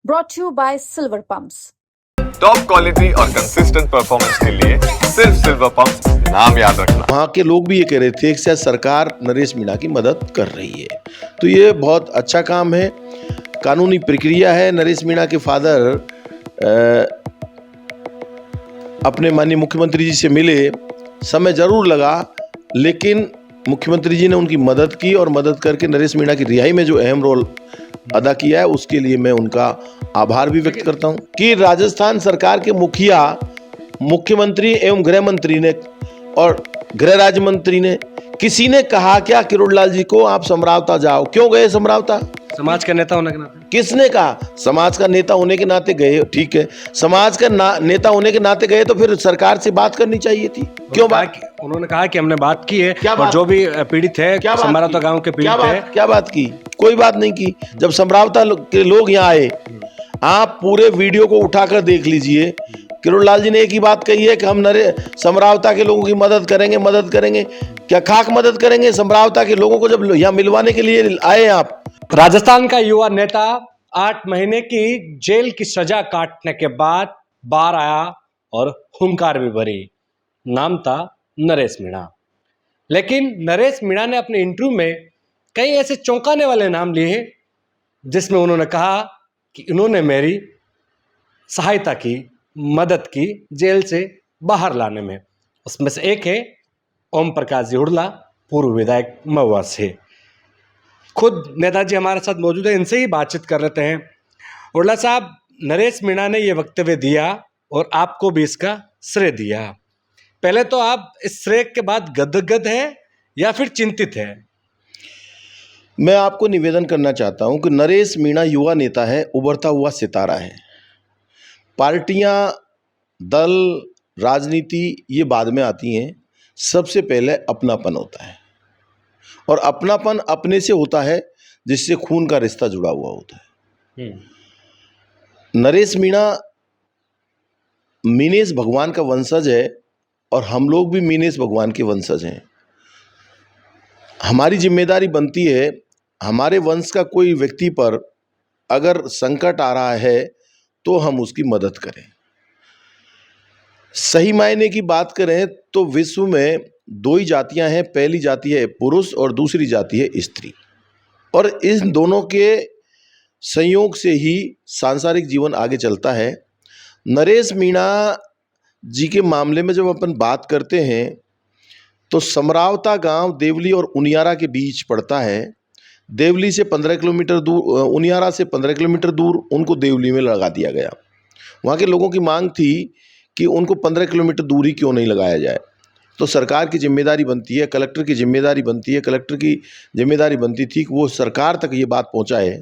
brought to you by Silver Pumps. Top quality और consistent performance के लिए सिर्फ सिल्वर पंप्स नाम याद रखना। वहाँ के लोग भी ये कह रहे थे कि शायद सरकार नरेश मीणा की मदद कर रही है, तो ये बहुत अच्छा काम है, कानूनी प्रक्रिया है। नरेश मीणा के फादर अपने माननीय मुख्यमंत्री जी से मिले, समय जरूर लगा, लेकिन मुख्यमंत्री जी ने उनकी मदद की और मदद करके नरेश मीणा की रिहाई में जो अहम रोल अदा किया है उसके लिए मैं उनका आभार भी व्यक्त करता हूं कि राजस्थान सरकार के मुखिया, मुख्यमंत्री एवं गृह मंत्री ने और गृह राज्य मंत्री ने, किसी ने कहा क्या किरोड़लाल जी को आप समरावता जाओ? क्यों गए समरावता? समाज का नेता होने के नाते। किसने कहा? समाज का नेता होने के नाते गए, ठीक है, समाज का नेता होने के नाते गए तो फिर सरकार से बात करनी चाहिए थी। क्यों बात? उन्होंने कहा कि हमने बात की है, क्या और बात? जो भी पीड़ित है, समरावता गांव के पीड़ित है, क्या बात की? कोई बात नहीं की। जब समरावता के लोग यहाँ आए, आप पूरे वीडियो को उठाकर देख लीजिए, किरोड़लाल जी ने एक ही बात कही है कि हम समरावता के लोगों की मदद करेंगे। क्या खाक मदद करेंगे? समरावता के लोगों को जब यहाँ मिलवाने के लिए आए आप। राजस्थान का युवा नेता 8 महीने की जेल की सजा काटने के बाद बाहर आया और हुंकार भी भरी। नाम था नरेश मीणा। लेकिन नरेश मीणा ने अपने इंटरव्यू में कई ऐसे चौंकाने वाले नाम लिए हैं जिसमें उन्होंने कहा कि उन्होंने मेरी सहायता की, मदद की जेल से बाहर लाने में। उसमें से एक है ओम प्रकाश जी हुडला, पूर्व विधायक महुआ से। खुद नेताजी हमारे साथ मौजूद है, इनसे ही बातचीत कर लेते हैं। हुडला साहब, नरेश मीणा ने यह वक्तव्य दिया और आपको भी इसका श्रेय दिया। पहले तो आप इस श्रेय के बाद गदगद है या फिर चिंतित है? मैं आपको निवेदन करना चाहता हूं कि नरेश मीणा युवा नेता है, उभरता हुआ सितारा है। पार्टियां, दल, राजनीति ये बाद में आती हैं, सबसे पहले अपनापन होता है, और अपनापन अपने से होता है जिससे खून का रिश्ता जुड़ा हुआ होता है। नरेश मीणा मीनेश भगवान का वंशज है और हम लोग भी मीनेश भगवान के वंशज हैं। हमारी जिम्मेदारी बनती है, हमारे वंश का कोई व्यक्ति पर अगर संकट आ रहा है तो हम उसकी मदद करें। सही मायने की बात करें तो विश्व में 2 ही जातियां हैं, पहली जाति है पुरुष और दूसरी जाति है स्त्री, और इन दोनों के संयोग से ही सांसारिक जीवन आगे चलता है। नरेश मीणा जी के मामले में जब अपन बात करते हैं तो समरावता गांव देवली और उनियारा के बीच पड़ता है। देवली से 15 किलोमीटर दूर, उनियारा से 15 किलोमीटर दूर उनको देवली में लगा दिया गया। वहाँ के लोगों की मांग थी कि उनको 15 किलोमीटर दूरी क्यों नहीं लगाया जाए। तो सरकार की जिम्मेदारी बनती है, कलेक्टर की जिम्मेदारी बनती है, कलेक्टर की जिम्मेदारी बनती थी कि वो सरकार तक ये बात पहुँचाए।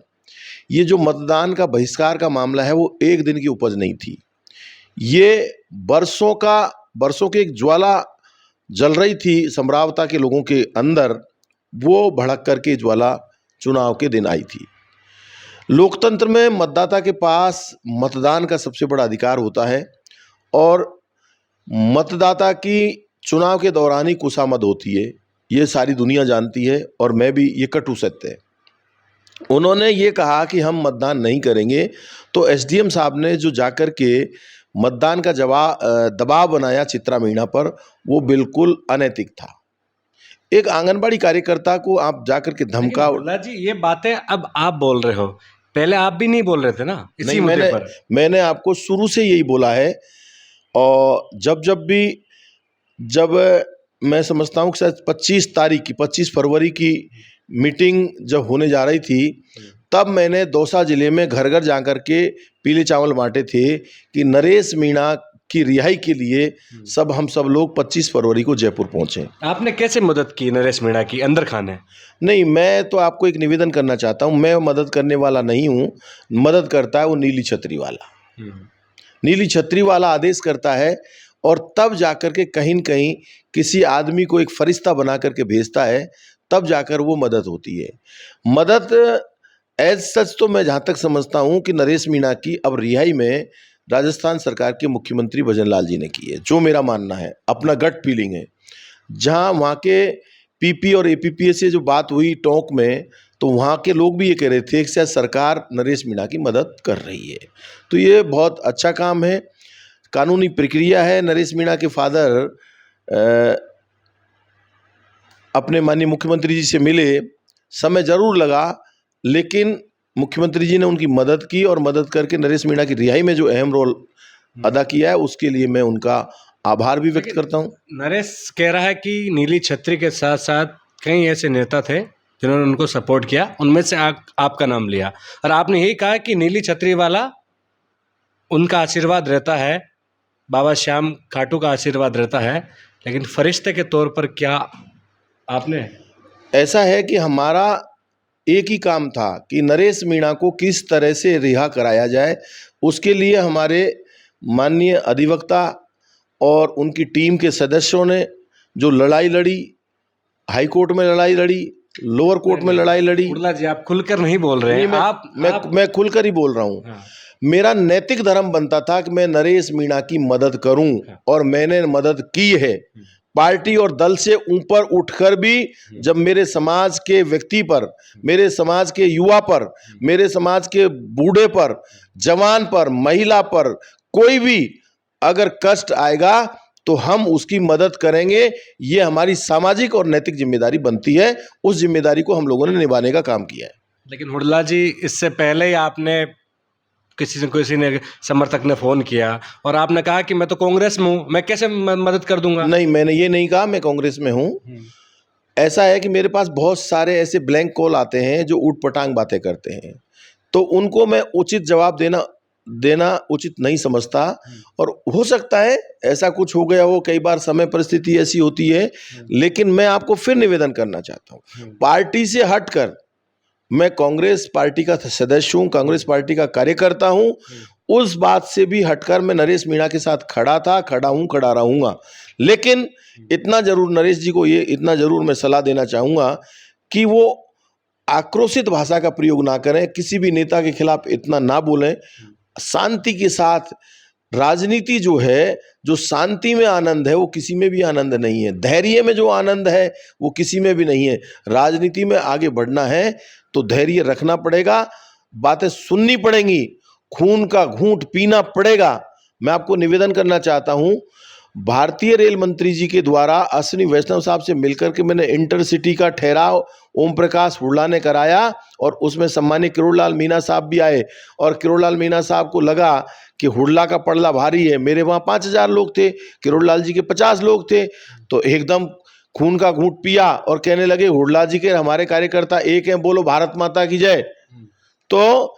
ये जो मतदान का बहिष्कार का मामला है वो एक दिन की उपज नहीं थी, ये बरसों की एक ज्वाला जल रही थी समरावता के लोगों के अंदर। वो भड़क करके ज्वाला चुनाव के दिन आई थी। लोकतंत्र में मतदाता के पास मतदान का सबसे बड़ा अधिकार होता है, और मतदाता की चुनाव के दौरान ही खुशामद होती है, ये सारी दुनिया जानती है, और मैं भी, ये कटु सत्य है। उन्होंने ये कहा कि हम मतदान नहीं करेंगे, तो एसडीएम साहब ने जो जाकर के मतदान का दबाव बनाया चित्रा मीणा पर, वो बिल्कुल अनैतिक था। एक आंगनबाड़ी कार्यकर्ता को आप जाकर के धमका। जी, ये बातें अब आप बोल रहे हो, पहले आप भी नहीं बोल रहे थे ना इसी मुद्दे पर? मैंने आपको शुरू से यही बोला है, और जब मैं समझता हूँ कि शायद 25 फरवरी की मीटिंग जब होने जा रही थी, तब मैंने दौसा जिले में घर घर जाकर के पीले चावल बांटे थे कि नरेश मीणा की रिहाई के लिए हम सब लोग 25 फरवरी को जयपुर पहुंचे। आपने कैसे मदद की नरेश मीणा की अंदर खाने? नहीं, मैं तो आपको एक निवेदन करना चाहता हूं, मैं मदद करने वाला नहीं हूं, मदद करता है वो नीली छतरी वाला। नीली छतरी वाला आदेश करता है, और तब जाकर के कहीं न कहीं किसी आदमी को एक फरिश्ता बना करके भेजता है, तब जाकर वो मदद होती है। मदद एज सच तो मैं जहाँ तक समझता हूँ कि नरेश मीणा की अब रिहाई में राजस्थान सरकार के मुख्यमंत्री भजनलाल जी ने की है, जो मेरा मानना है, अपना गट फीलिंग है। जहाँ वहाँ के पीपी और एपीपीए से जो बात हुई टोंक में, तो तो वहाँ के लोग भी ये कह रहे थे कि शायद सरकार नरेश मीणा की मदद कर रही है। तो ये बहुत अच्छा काम है, कानूनी प्रक्रिया है। नरेश मीणा के फादर अपने माननीय मुख्यमंत्री जी से मिले, समय जरूर लगा, लेकिन मुख्यमंत्री जी ने उनकी मदद की और मदद करके नरेश मीणा की रिहाई में जो अहम रोल अदा किया है उसके लिए मैं उनका आभार भी व्यक्त करता हूँ। नरेश कह रहा है कि नीली छतरी के साथ साथ कई ऐसे नेता थे जिन्होंने उनको सपोर्ट किया, उनमें से आपका नाम लिया और आपने यही कहा कि नीली छतरी वाला उनका आशीर्वाद रहता है, बाबा श्याम खाटू का आशीर्वाद रहता है, लेकिन फरिश्ते के तौर पर क्या आपने? ऐसा है कि हमारा एक ही काम था कि नरेश मीणा को किस तरह से रिहा कराया जाए। उसके लिए हमारे माननीय अधिवक्ता और उनकी टीम के सदस्यों ने जो लड़ाई लड़ी, हाई कोर्ट में लड़ाई लड़ी, लोअर कोर्ट में लड़ाई लड़ी। उर्ला जी, आप खुलकर नहीं बोल रहे हैं। मैं खुलकर ही बोल रहा हूँ। हाँ। मेरा नैतिक धर्म बनता था कि मैं नरेश मीणा की मदद करूं और मैंने मदद की है। पार्टी और दल से ऊपर उठकर भी जब मेरे समाज के व्यक्ति पर, मेरे समाज के युवा पर, मेरे समाज के बूढ़े पर, जवान पर, महिला पर कोई भी अगर कष्ट आएगा तो हम उसकी मदद करेंगे। ये हमारी सामाजिक और नैतिक जिम्मेदारी बनती है। उस जिम्मेदारी को हम लोगों ने निभाने का काम किया है। लेकिन हुडला जी, इससे पहले ही आपने किसी ने समर्थक ने फ़ोन किया और आपने कहा कि मैं तो कांग्रेस में हूँ, मैं कैसे मदद कर दूंगा? नहीं, मैंने ये नहीं कहा मैं कांग्रेस में हूँ। ऐसा है कि मेरे पास बहुत सारे ऐसे ब्लैंक कॉल आते हैं जो ऊट पटांग बातें करते हैं, तो उनको मैं उचित जवाब देना उचित नहीं समझता। और हो सकता है ऐसा कुछ हो गया हो, कई बार समय परिस्थिति ऐसी होती है। लेकिन मैं आपको फिर निवेदन करना चाहता हूँ, पार्टी से हटकर मैं कांग्रेस पार्टी का सदस्य हूँ, कांग्रेस पार्टी का कार्यकर्ता हूँ। उस बात से भी हटकर मैं नरेश मीणा के साथ खड़ा था, खड़ा हूँ, खड़ा रहूंगा। लेकिन इतना जरूर नरेश जी को इतना जरूर मैं सलाह देना चाहूँगा कि वो आक्रोशित भाषा का प्रयोग ना करें, किसी भी नेता के खिलाफ इतना ना बोलें। शांति के साथ राजनीति जो है, जो शांति में आनंद है वो किसी में भी आनंद नहीं है। धैर्य में जो आनंद है वो किसी में भी नहीं है। राजनीति में आगे बढ़ना है तो धैर्य रखना पड़ेगा, बातें सुननी पड़ेंगी, खून का घूंट पीना पड़ेगा। मैं आपको निवेदन करना चाहता हूं, भारतीय रेल मंत्री जी के द्वारा अश्विनी वैष्णव साहब से मिलकर के मैंने इंटरसिटी का ठहराव ओम प्रकाश हुडला ने कराया और उसमें सम्मानित किरोड़लाल मीणा साहब भी आए। और किरोड़लाल मीणा साहब को लगा कि हुडला का पड़ला भारी है। मेरे वहाँ 5000 लोग थे, किरोड़लाल जी के 50 लोग थे, तो एकदम खून का घूंट पिया और कहने लगे हुडला जी के हमारे कार्यकर्ता एक हैं, बोलो भारत माता की जय। तो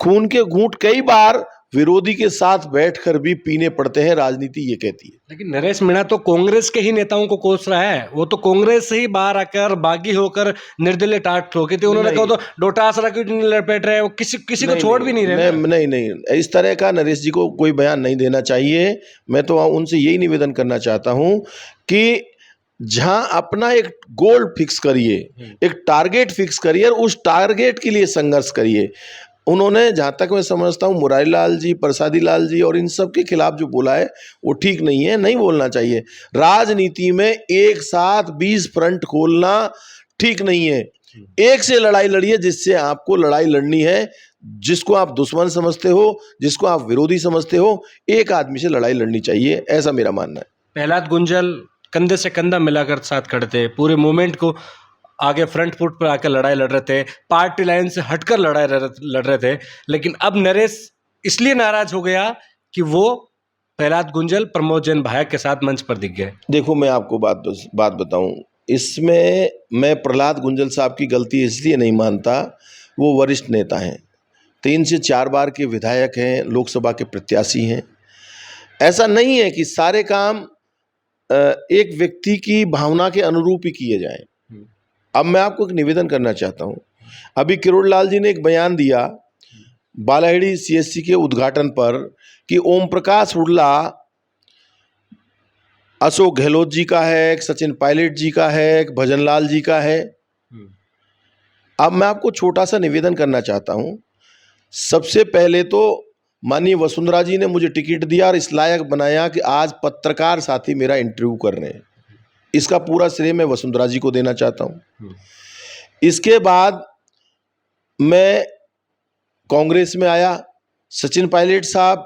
खून के घूंट कई बार विरोधी के साथ बैठकर भी पीने पड़ते हैं, राजनीति ये कहती है। लेकिन नरेश मीणा तो कांग्रेस के ही नेताओं को कोस रहा है। वो तो कांग्रेस से ही बाहर आकर बागी होकर निर्दलीय टाट ठोके थे। उन्होंने कहा तो डोटासरा क्यों नहीं लपेट रहे, वो किसी को छोड़ भी नहीं रहे। नहीं, इस तरह का नरेश जी को कोई बयान नहीं देना चाहिए। मैं तो उनसे यही निवेदन करना चाहता हूं कि जहां अपना एक गोल फिक्स करिए, एक टारगेट फिक्स करिए और उस टारगेट के लिए संघर्ष करिए। उन्होंने, जहाँ तक मैं समझता हूँ, मुरारी लाल जी, प्रसादी लाल जी और इन सब के खिलाफ जो बोला है वो ठीक नहीं है, नहीं बोलना चाहिए। राजनीति में एक साथ 20 फ्रंट खोलना ठीक नहीं है। एक से लड़ाई लड़िए जिससे आपको लड़ाई लड़नी है, जिसको आप दुश्मन समझते हो, जिसको आप विरोधी समझते हो, एक आदमी से लड़ाई लड़नी चाहिए, ऐसा मेरा मानना है। प्रहलाद गुंजल कंधे से कंधा मिलाकर साथ खड़े थे, पूरे मूवमेंट को आगे फ्रंट फुट पर आकर लड़ाई लड़ रहे थे, पार्टी लाइन से हटकर लड़ रहे थे। लेकिन अब नरेश इसलिए नाराज हो गया कि वो प्रहलाद गुंजल, प्रमोद जैन भाया के साथ मंच पर दिख गए। देखो, मैं आपको बात बताऊं, इसमें मैं प्रहलाद गुंजल साहब की गलती इसलिए नहीं मानता, वो वरिष्ठ नेता हैं, 3 से 4 बार के विधायक हैं, लोकसभा के प्रत्याशी हैं। ऐसा नहीं है कि सारे काम एक व्यक्ति की भावना के अनुरूप ही किए जाएं। अब मैं आपको एक निवेदन करना चाहता हूं, अभी किरोड़लाल जी ने एक बयान दिया बालाहेड़ी सीएससी के उद्घाटन पर कि ओम प्रकाश हुडला अशोक गहलोत जी का है, एक सचिन पायलट जी का है, एक भजनलाल जी का है। अब मैं आपको छोटा सा निवेदन करना चाहता हूं। सबसे पहले तो माननीय वसुंधरा जी ने मुझे टिकट दिया और इस लायक बनाया कि आज पत्रकार साथी मेरा इंटरव्यू कर रहे हैं। इसका पूरा श्रेय मैं वसुंधरा जी को देना चाहता हूं। इसके बाद मैं कांग्रेस में आया। सचिन पायलट साहब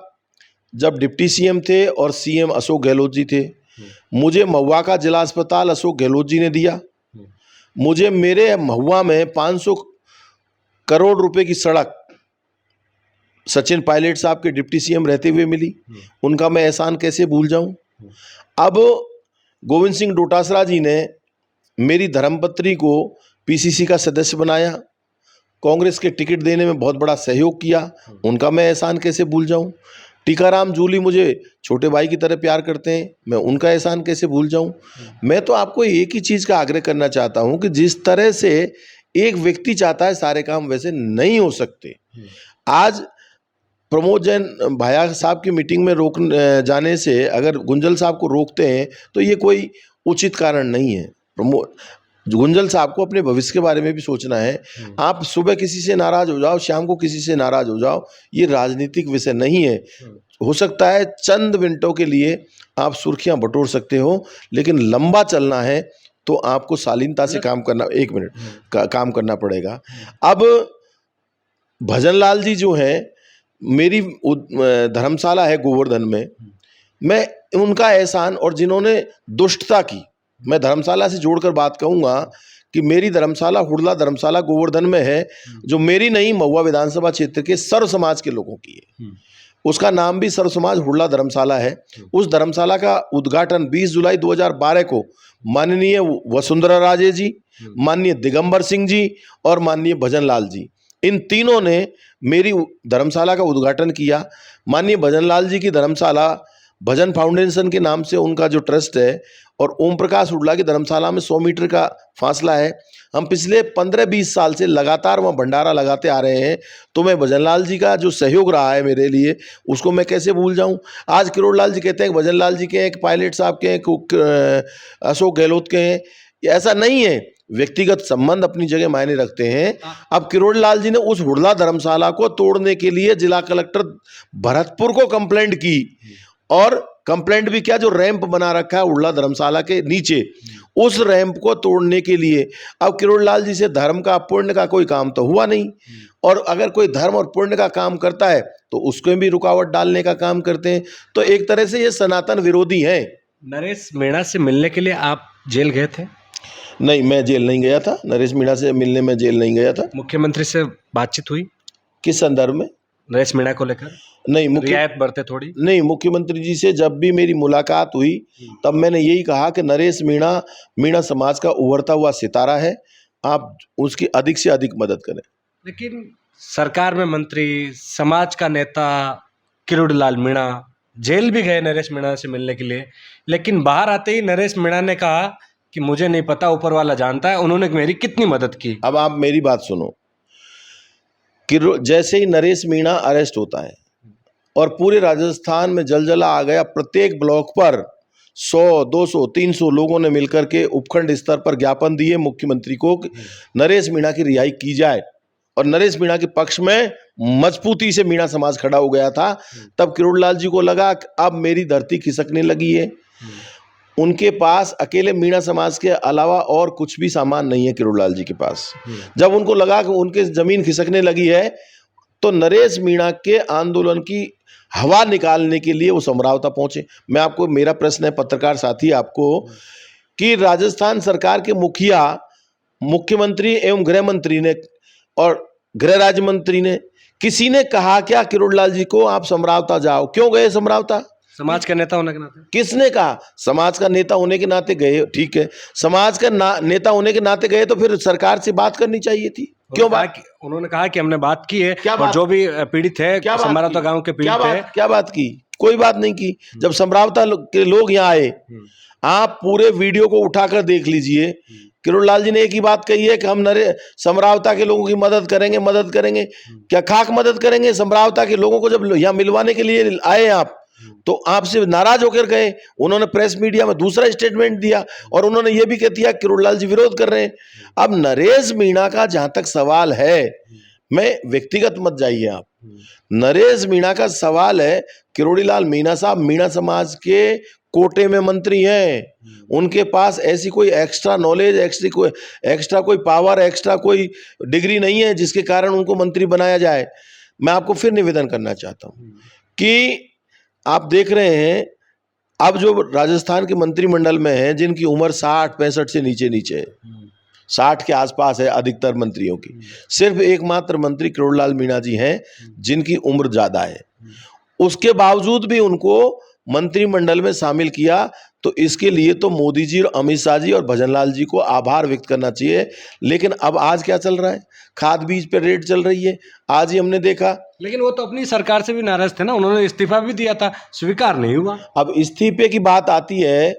जब डिप्टी सीएम थे और सीएम अशोक गहलोत जी थे, मुझे महुआ का जिला अस्पताल अशोक गहलोत जी ने दिया। मुझे मेरे महुआ में 500 करोड़ रुपए की सड़क सचिन पायलट साहब के डिप्टी सीएम रहते हुए मिली। उनका मैं एहसान कैसे भूल जाऊं। अब गोविंद सिंह डोटासरा जी ने मेरी धर्मपत्नी को पीसीसी का सदस्य बनाया, कांग्रेस के टिकट देने में बहुत बड़ा सहयोग किया, उनका मैं एहसान कैसे भूल जाऊं। टीकाराम जूली मुझे छोटे भाई की तरह प्यार करते हैं, मैं उनका एहसान कैसे भूल जाऊं। मैं तो आपको एक ही चीज़ का आग्रह करना चाहता हूं कि जिस तरह से एक व्यक्ति चाहता है सारे काम वैसे नहीं हो सकते। आज प्रमोद जैन भाया साहब की मीटिंग में रोक जाने से अगर गुंजल साहब को रोकते हैं तो ये कोई उचित कारण नहीं है। प्रमोद गुंजल साहब को अपने भविष्य के बारे में भी सोचना है। आप सुबह किसी से नाराज हो जाओ, शाम को किसी से नाराज हो जाओ, ये राजनीतिक विषय नहीं है। हो सकता है चंद मिनटों के लिए आप सुर्खियां बटोर सकते हो, लेकिन लंबा चलना है तो आपको शालीनता से काम करना, एक मिनट काम करना पड़ेगा। अब भजनलाल जी जो हैं, मेरी धर्मशाला है गोवर्धन में, मैं उनका एहसान, और जिन्होंने दुष्टता की, मैं धर्मशाला से जोड़कर बात कहूँगा कि मेरी धर्मशाला हुड़ला धर्मशाला गोवर्धन में है, जो मेरी नहीं महुआ विधानसभा क्षेत्र के सर्व समाज के लोगों की है। उसका नाम भी सर्व समाज हुड़ला धर्मशाला है। उस धर्मशाला का उद्घाटन 20 जुलाई 2012 को माननीय वसुंधरा राजे जी, माननीय दिगंबर सिंह जी और माननीय भजनलाल जी, इन तीनों ने मेरी धर्मशाला का उद्घाटन किया। माननीय भजनलाल जी की धर्मशाला भजन फाउंडेशन के नाम से उनका जो ट्रस्ट है, और ओम प्रकाश हुड़ला की धर्मशाला में 100 मीटर का फासला है। हम पिछले 15-20 साल से लगातार वहाँ भंडारा लगाते आ रहे हैं, तो मैं भजनलाल जी का जो सहयोग रहा है मेरे लिए, उसको मैं कैसे भूल जाऊं। आज किरोड़ लाल जी कहते हैं कि भजनलाल जी के हैं, पायलट साहब के हैं, अशोक गहलोत के हैं, ऐसा नहीं है। व्यक्तिगत संबंध अपनी जगह मायने रखते हैं। अब किरोड़ लाल जी ने उस हुड़ला धर्मशाला को तोड़ने के लिए जिला कलेक्टर भरतपुर को कंप्लेंट की, और कंप्लेंट भी क्या, जो रैंप बना रखा है हुड़ला धर्मशाला के नीचे, उस रैंप को तोड़ने के लिए। अब किरोड़ लाल जी से धर्म का पुण्य का कोई काम तो हुआ नहीं, और अगर कोई धर्म और पुण्य का काम करता है तो उसको भी रुकावट डालने का काम करते हैं। तो एक तरह से ये सनातन विरोधी हैं। नरेश मीणा से मिलने के लिए आप जेल गए थे? नहीं, मैं जेल नहीं गया था। नरेश मीणा से मिलने में जेल नहीं गया था। मुख्यमंत्री से बातचीत हुई किस संदर्भ में? नरेश मीणा को लेकर? नहीं, रियायत बरते थोड़ी? नहीं, मुख्यमंत्री जी से जब भी मेरी मुलाकात हुई तब मैंने यही कहा कि नरेश मीणा समाज का उभरता हुआ सितारा है, आप उसकी अधिक से अधिक मदद करें। लेकिन सरकार में मंत्री, समाज का नेता किरोड़ी लाल मीणा जेल भी गए नरेश मीणा से मिलने के लिए, लेकिन बाहर आते ही नरेश मीणा ने कहा कि मुझे नहीं पता, ऊपर वाला जानता है, उन्होंने मेरी कितनी मदद की। अब आप मेरी बात सुनो। जैसे ही नरेश मीणा अरेस्ट होता है और पूरे राजस्थान में जलजला आ गया, प्रत्येक ब्लॉक पर 100, 200, 300 लोगों ने मिलकर के उपखंड स्तर पर ज्ञापन दिए मुख्यमंत्री को कि नरेश मीणा की रिहाई की जाए, और नरेश मीणा के पक्ष में मजबूती से मीणा समाज खड़ा हो गया था। तब किरोड़ लाल जी को लगा कि अब मेरी धरती खिसकने लगी है। उनके पास अकेले मीणा समाज के अलावा और कुछ भी सामान नहीं है किरोड़ लाल जी के पास। जब उनको लगा कि उनके जमीन खिसकने लगी है, तो नरेश मीणा के आंदोलन की हवा निकालने के लिए वो समरावता पहुंचे। मैं आपको, मेरा प्रश्न है पत्रकार साथी आपको, कि राजस्थान सरकार के मुखिया, मुख्यमंत्री एवं गृह मंत्री ने और गृह राज्य मंत्री ने, किसी ने कहा क्या किरोड़ लाल जी को आप समरावता जाओ? क्यों गए समरावता? समाज का नेता होने के नाते? किसने कहा? समाज का नेता होने के नाते गए, ठीक है, समाज का नेता होने के नाते गए तो फिर सरकार से बात करनी चाहिए थी। क्यों बात? उन्होंने कहा कि हमने बात की है, क्या और बात? जो भी पीड़ित है, समरावता गांव के पीड़ित है, क्या बात की? कोई बात नहीं की। जब समरावता के लोग यहाँ आए, आप पूरे वीडियो को उठाकर देख लीजिए, किरोड़ लाल जी ने एक ही बात कही है कि हम समरावता के लोगों की मदद करेंगे। क्या खाक मदद करेंगे? समरावता के लोगों को जब यहाँ मिलवाने के लिए आए आप, तो आपसे नाराज होकर गए। उन्होंने प्रेस मीडिया में दूसरा स्टेटमेंट दिया, और उन्होंने ये भी कह दिया किरोड़ लाल जी विरोध कर रहे हैं। अब नरेश मीणा का जहां तक सवाल है, मैं व्यक्तिगत मत जाइए आप, नरेश मीणा का सवाल है, किरोड़ी लाल मीणा साहब मीणा समाज के कोटे में मंत्री हैं, उनके पास ऐसी कोई एक्स्ट्रा नॉलेज, एक्स्ट्रा कोई पावर, एक्स्ट्रा कोई डिग्री नहीं है जिसके कारण उनको मंत्री बनाया जाए। मैं आपको फिर निवेदन करना चाहता हूं कि आप देख रहे हैं अब जो राजस्थान के मंत्रिमंडल में हैं जिनकी उम्र 60-65 से नीचे नीचे है, 60 के आसपास है अधिकतर मंत्रियों की, सिर्फ एकमात्र मंत्री किरोड़लाल मीणा जी हैं जिनकी उम्र ज्यादा है। उसके बावजूद भी उनको मंत्रिमंडल में शामिल किया, तो इसके लिए तो मोदी जी और अमित शाह जी और भजनलाल जी को आभार व्यक्त करना चाहिए। लेकिन अब आज क्या चल रहा है, खाद बीज पे रेड चल रही है, आज ही हमने देखा। लेकिन वो तो अपनी सरकार से भी नाराज थे ना, उन्होंने इस्तीफा भी दिया था, स्वीकार नहीं हुआ। अब इस्तीफे की बात आती है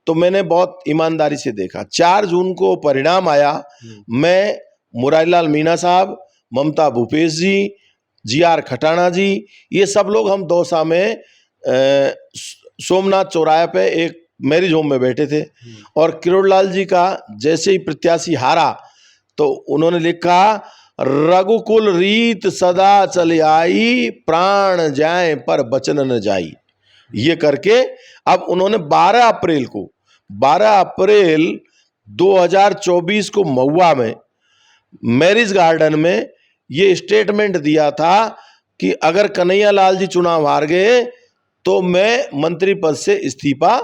तो मैंने बहुत ईमानदारी से देखा, 4 जून को परिणाम आया, मैं मुरारीलाल मीणा साहब, ममता भूपेश जी, GR खटाणा जी, ये सब लोग हम दौसा में सोमनाथ चौराहे पे एक मैरिज होम में बैठे थे, और किरोड़लाल जी का जैसे ही प्रत्याशी हारा तो उन्होंने लिखा, रघुकुल रीत सदा चली आई, प्राण जाए पर बचन न जाई। ये करके अब उन्होंने 12 अप्रैल 2024 को महुआ में मैरिज गार्डन में ये स्टेटमेंट दिया था कि अगर कन्हैया लाल जी चुनाव हार गए तो मैं मंत्री पद से इस्तीफा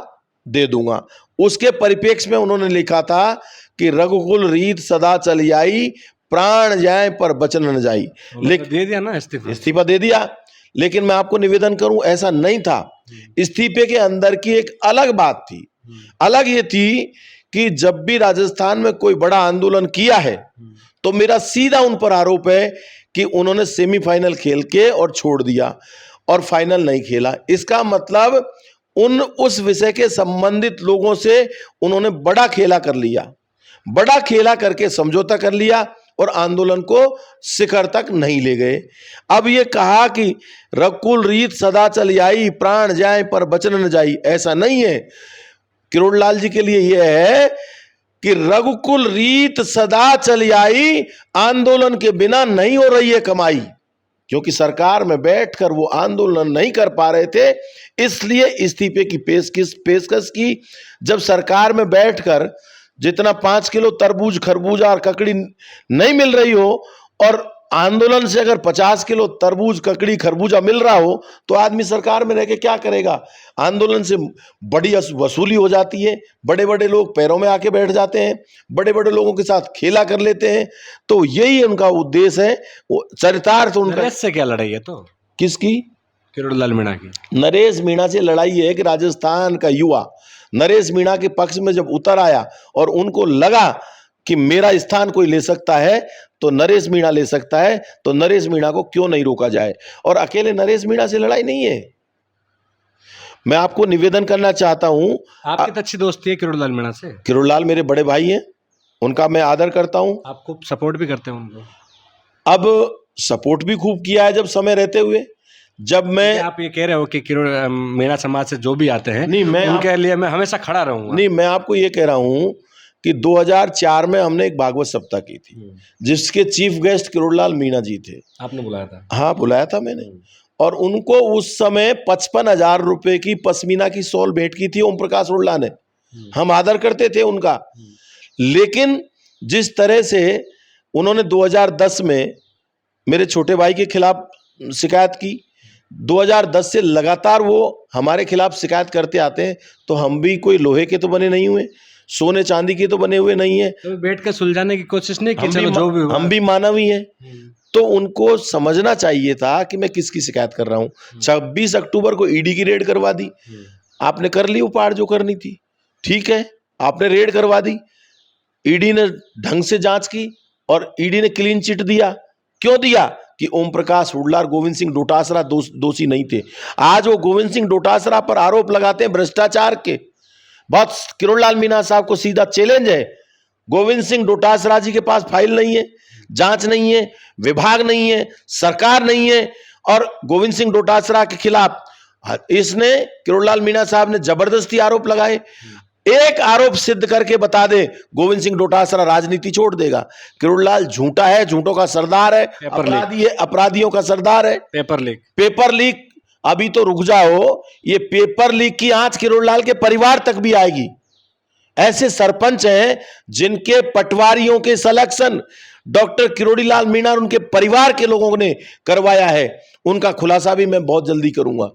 दे दूंगा। उसके परिप्रेक्ष्य में उन्होंने लिखा था कि रघुकुल रीत सदा चली आई, प्राण जाए पर बचन न जाई। लेकिन दे दिया ना इस्तीफा दे दिया। लेकिन मैं आपको निवेदन करूं, ऐसा नहीं था। इस्तीफे के अंदर की एक अलग बात थी। अलग ये थी कि जब भी राजस्थान में कोई बड़ा आंदोलन किया है तो मेरा सीधा उन पर आरोप है कि उन्होंने सेमीफाइनल खेल के और छोड़ दिया और फाइनल नहीं खेला। इसका मतलब उस विषय के संबंधित लोगों से उन्होंने बड़ा खेला कर लिया, बड़ा खेला करके समझौता कर लिया और आंदोलन को शिखर तक नहीं ले गए। अब ये कहा कि रघुकुल रीत सदा चली आई, प्राण जाए पर बचन न जाई, ऐसा नहीं है। किरोड़लाल जी के लिए यह है कि रघुकुल रीत सदा चली आई, आंदोलन के बिना नहीं हो रही है कमाई, क्योंकि सरकार में बैठकर वो आंदोलन नहीं कर पा रहे थे, इसलिए इस्तीफे की पेशकश की। जब सरकार में बैठकर जितना 5 किलो तरबूज, खरबूजा और ककड़ी नहीं मिल रही हो और आंदोलन से अगर 50 किलो तरबूज, ककड़ी, खरबूजा मिल रहा हो तो आदमी सरकार में रह के क्या करेगा। आंदोलन से बड़ी वसूली हो जाती है, बड़े बड़े लोग पैरों में आके बैठ जाते हैं, बड़े बड़े लोगों के साथ खेला कर लेते हैं। तो यही उनका उद्देश्य है, वो चरितार्थ उनका। नरेश से क्या लड़ाई है? तो किसकी? किरोड़लाल मीणा की। नरेश मीणा से लड़ाई है कि राजस्थान का युवा नरेश मीणा के पक्ष में जब उतर आया और उनको लगा कि मेरा स्थान कोई ले सकता है तो नरेश मीणा ले सकता है, तो नरेश मीणा को क्यों नहीं रोका जाए। और अकेले नरेश मीणा से लड़ाई नहीं है। मैं आपको निवेदन करना चाहता हूं, आपकी तो अच्छी दोस्ती है किरोड़लाल मीणा से। किरोड़लाल मेरे बड़े भाई हैं, उनका मैं आदर करता हूं। आप खूब सपोर्ट भी करते हैं उनको। अब सपोर्ट भी खूब किया है जब समय रहते हुए। जब मैं, आप ये कह रहे हो कि मीणा समाज से जो भी आते हैं नहीं, मैं उनके लिए मैं हमेशा खड़ा रहूंगा। नहीं, मैं आपको ये कह रहा हूं कि 2004 में हमने एक भागवत सप्ताह की थी जिसके चीफ गेस्ट किरोड़लाल मीणा जी थे। आपने बुलाया था? हाँ, बुलाया था मैंने। और उनको उस समय 55,000 रुपए की पश्मीना की शॉल भेंट की थी ओम प्रकाश उल्ला ने। हम आदर करते थे उनका। लेकिन जिस तरह से उन्होंने 2010 में मेरे छोटे भाई के खिलाफ शिकायत की, 2010 से लगातार वो हमारे खिलाफ शिकायत करते आते हैं, तो हम भी कोई लोहे के तो बने नहीं हुए, सोने चांदी के तो बने हुए नहीं है। तो बैठ कर सुलझाने की कोशिश नहीं की? चलो जो भी हुआ। हम भी मानव ही हैं। तो उनको समझना चाहिए था कि मैं किसकी शिकायत कर रहा हूं। 26 अक्टूबर को ईडी की रेड करवा दी। आपने कर ली उपाड़ जो करनी थी, ठीक है, आपने रेड करवा दी। ईडी ने ढंग से जांच की और ईडी ने क्लीन चिट दिया। क्यों दिया? कि ओम प्रकाश हुड्डा और गोविंद सिंह डोटासरा दोषी नहीं थे। आज वो गोविंद सिंह डोटासरा पर आरोप लगाते हैं भ्रष्टाचार के। बहुत किरोड़लाल मीणा साहब को सीधा चैलेंज है, गोविंद सिंह डोटासरा जी के पास फाइल नहीं है, जांच नहीं है, विभाग नहीं है, सरकार नहीं है, और गोविंद सिंह डोटासरा के खिलाफ इसने किरोड़लाल मीणा साहब ने जबरदस्ती आरोप लगाए। एक आरोप सिद्ध करके बता दे, गोविंद सिंह डोटासरा राजनीति छोड़ देगा। किरोड़लाल झूठा है, झूठों का सरदार है, अपराधी है, अपराधियों का सरदार है। पेपर लीक अभी तो रुक जाओ, ये पेपर लीक की आंच किरोड़ीलाल के परिवार तक भी आएगी। ऐसे सरपंच हैं जिनके पटवारियों के सिलेक्शन डॉक्टर किरोड़ीलाल मीणा और उनके परिवार के लोगों ने करवाया है। उनका खुलासा भी मैं बहुत जल्दी करूंगा।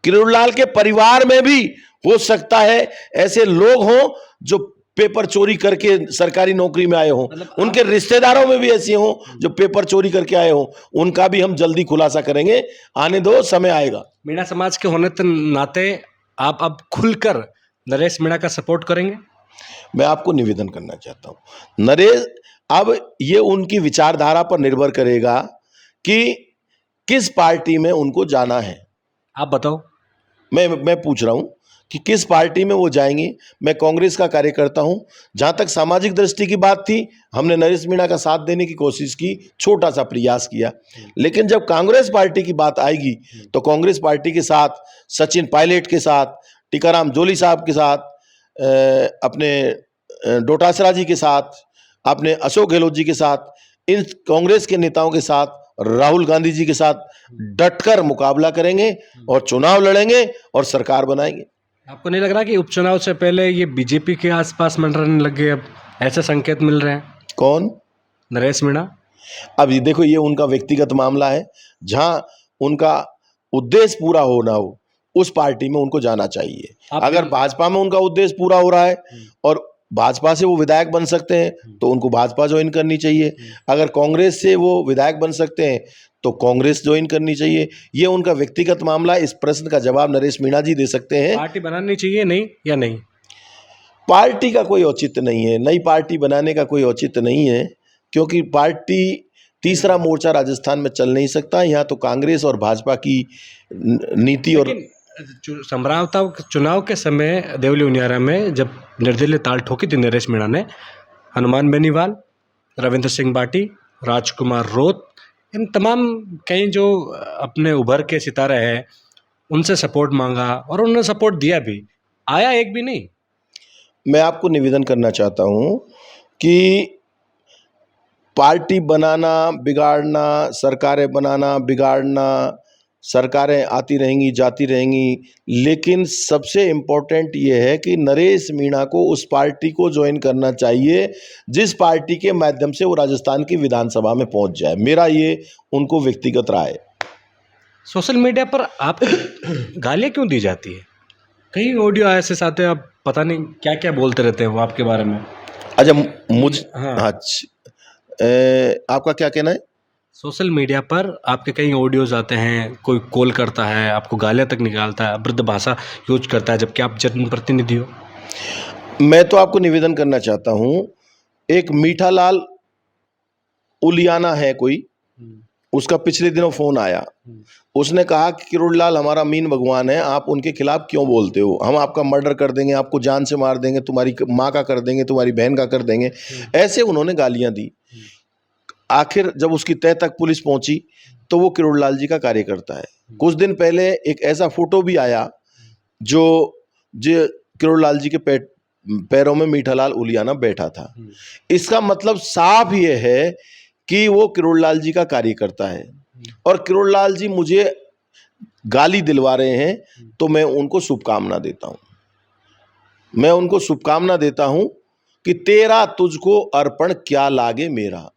किरोड़ीलाल के परिवार में भी हो सकता है ऐसे लोग हों जो पेपर चोरी करके सरकारी नौकरी में आए हों, उनके रिश्तेदारों में भी ऐसे हों जो पेपर चोरी करके आए हों। उनका भी हम जल्दी खुलासा करेंगे, आने दो, समय आएगा। मीणा समाज के होने के नाते आप अब खुलकर नरेश मीणा का सपोर्ट करेंगे? मैं आपको निवेदन करना चाहता हूं, नरेश, अब ये उनकी विचारधारा पर निर्भर करेगा कि किस पार्टी में उनको जाना है। आप बताओ। मैं पूछ रहा हूं कि किस पार्टी में वो जाएंगे। मैं कांग्रेस का कार्यकर्ता हूं। जहां तक सामाजिक दृष्टि की बात थी, हमने नरेश मीणा का साथ देने की कोशिश की, छोटा सा प्रयास किया। लेकिन जब कांग्रेस पार्टी की बात आएगी तो कांग्रेस पार्टी के साथ, सचिन पायलट के साथ, टीकाराम जूली साहब के साथ, अपने डोटासरा जी के साथ, अपने अशोक गहलोत जी के साथ, इन कांग्रेस के नेताओं के साथ, राहुल गांधी जी के साथ डटकर मुकाबला करेंगे और चुनाव लड़ेंगे और सरकार बनाएंगे। आपको नहीं लग रहा कि उपचुनाव से पहले ये बीजेपी के आसपास मंडराने लग गए? अब ऐसे संकेत मिल रहे हैं। कौन? नरेश मीणा। अब ये देखो, ये उनका व्यक्तिगत मामला है। जहां उनका उद्देश्य पूरा होना हो उस पार्टी में उनको जाना चाहिए। अगर भाजपा में उनका उद्देश्य पूरा हो रहा है और भाजपा से वो विधायक बन सकते हैं तो उनको भाजपा ज्वाइन करनी चाहिए। अगर कांग्रेस से वो विधायक बन सकते हैं तो कांग्रेस ज्वाइन करनी चाहिए। ये उनका व्यक्तिगत मामला है। इस प्रश्न का जवाब नरेश मीणा जी दे सकते हैं। पार्टी बनानी चाहिए नहीं या नहीं? पार्टी का कोई औचित्य नहीं है, नई पार्टी बनाने का कोई औचित्य नहीं है, क्योंकि पार्टी तीसरा मोर्चा राजस्थान में चल नहीं सकता। यहाँ तो कांग्रेस और भाजपा की नीति और संभ्रामता चुनाव के समय देवली उनियारा में जब निर्दलीय ताल ठोकी थी नरेश मीणा ने, हनुमान बेनीवाल, रविंद्र सिंह बाटी, राजकुमार रोत, इन तमाम कई जो अपने उभर के सितारे हैं उनसे सपोर्ट मांगा और उन्होंने सपोर्ट दिया भी। आया एक भी नहीं। मैं आपको निवेदन करना चाहता हूं कि पार्टी बनाना, बिगाड़ना, सरकारें बनाना, बिगाड़ना, सरकारें आती रहेंगी, जाती रहेंगी, लेकिन सबसे इम्पोर्टेंट ये है कि नरेश मीणा को उस पार्टी को ज्वाइन करना चाहिए जिस पार्टी के माध्यम से वो राजस्थान की विधानसभा में पहुंच जाए। मेरा ये उनको व्यक्तिगत राय है। सोशल मीडिया पर आप गालियाँ क्यों दी जाती है? कई ऑडियो ऐसे आते हैं, आप पता नहीं क्या क्या बोलते रहते हैं वो आपके बारे में। अच्छा, मुझे हाँ। आपका क्या कहना है? सोशल मीडिया पर आपके कई ऑडियोज आते हैं, कोई कॉल करता है, आपको गालियाँ तक निकालता है, अभद्र भाषा यूज करता है, जबकि आप जनप्रतिनिधि हो। मैं तो आपको निवेदन करना चाहता हूं, एक मीठालाल उलियाना है कोई, उसका पिछले दिनों फोन आया। उसने कहा कि किरोड़ीलाल हमारा मीन भगवान है, आप उनके खिलाफ क्यों बोलते हो? हम आपका मर्डर कर देंगे, आपको जान से मार देंगे, तुम्हारी माँ का कर देंगे, तुम्हारी बहन का कर देंगे। ऐसे उन्होंने गालियां दी। आखिर जब उसकी तह तक पुलिस पहुंची तो वो किरोड़ीलाल जी का कार्यकर्ता है। कुछ दिन पहले एक ऐसा फोटो भी आया जो किरोड़ीलाल जी के पैरों में मीठालाल उलियाना बैठा था। इसका मतलब साफ ये है कि वो किरोड़ीलाल जी का कार्यकर्ता है और किरोड़ीलाल जी मुझे गाली दिलवा रहे हैं, तो मैं उनको शुभकामना देता हूं। मैं उनको शुभकामना देता हूं कि तेरा तुझको अर्पण क्या लागे मेरा।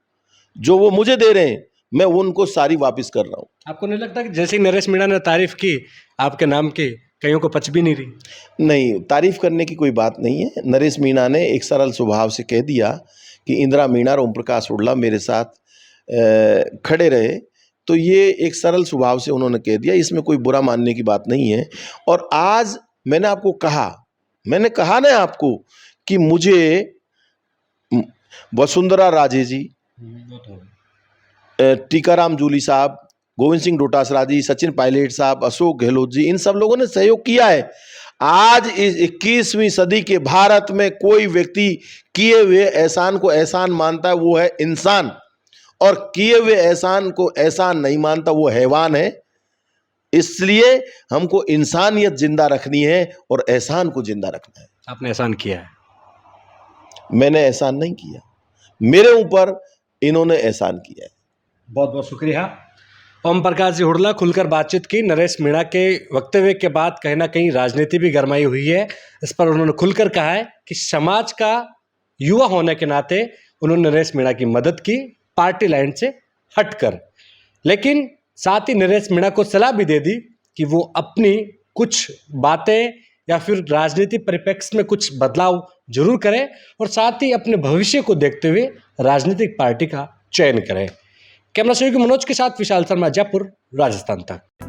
जो वो मुझे दे रहे हैं मैं उनको सारी वापस कर रहा हूं। आपको नहीं लगता कि जैसे ही नरेश मीणा ने तारीफ की आपके नाम की, कईयों को पच भी नहीं रही? नहीं, तारीफ करने की कोई बात नहीं है। नरेश मीणा ने एक सरल स्वभाव से कह दिया कि इंदिरा मीणा और ओम प्रकाश उड़ला मेरे साथ खड़े रहे, तो ये एक सरल स्वभाव से उन्होंने कह दिया। इसमें कोई बुरा मानने की बात नहीं है। और आज मैंने कहा ना आपको कि मुझे वसुंधरा राजे जी, टीकाराम जूली साहब, गोविंद सिंह डोटासरा जी, सचिन पायलट साहब, अशोक गहलोत जी, इन सब लोगों ने सहयोग किया है। आज इस 21वीं सदी के भारत में कोई व्यक्ति किए हुए एहसान को एहसान मानता है, वो है इंसान, और किए हुए एहसान को एहसान नहीं मानता, वो हैवान है। इसलिए हमको इंसानियत जिंदा रखनी है और एहसान को जिंदा रखना है। आपने एहसान किया है? मैंने एहसान नहीं किया, मेरे ऊपर इन्होंने एहसान किया है। बहुत बहुत शुक्रिया। ओम प्रकाश जी हुडला खुलकर बातचीत की। नरेश मीणा के वक्तव्य के बाद कहीं ना कहीं राजनीति भी गरमाई हुई है। इस पर उन्होंने खुलकर कहा है कि समाज का युवा होने के नाते उन्होंने नरेश मीणा की मदद की, पार्टी लाइन से हटकर। लेकिन साथ ही नरेश मीणा को सलाह भी दे दी कि वो अपनी कुछ बातें या फिर राजनीति परिप्रेक्ष्य में कुछ बदलाव जरूर करें और साथ ही अपने भविष्य को देखते हुए राजनीतिक पार्टी का चयन करें। कैमरा सहयोगी मनोज के साथ विशाल शर्मा, जयपुर, राजस्थान तक।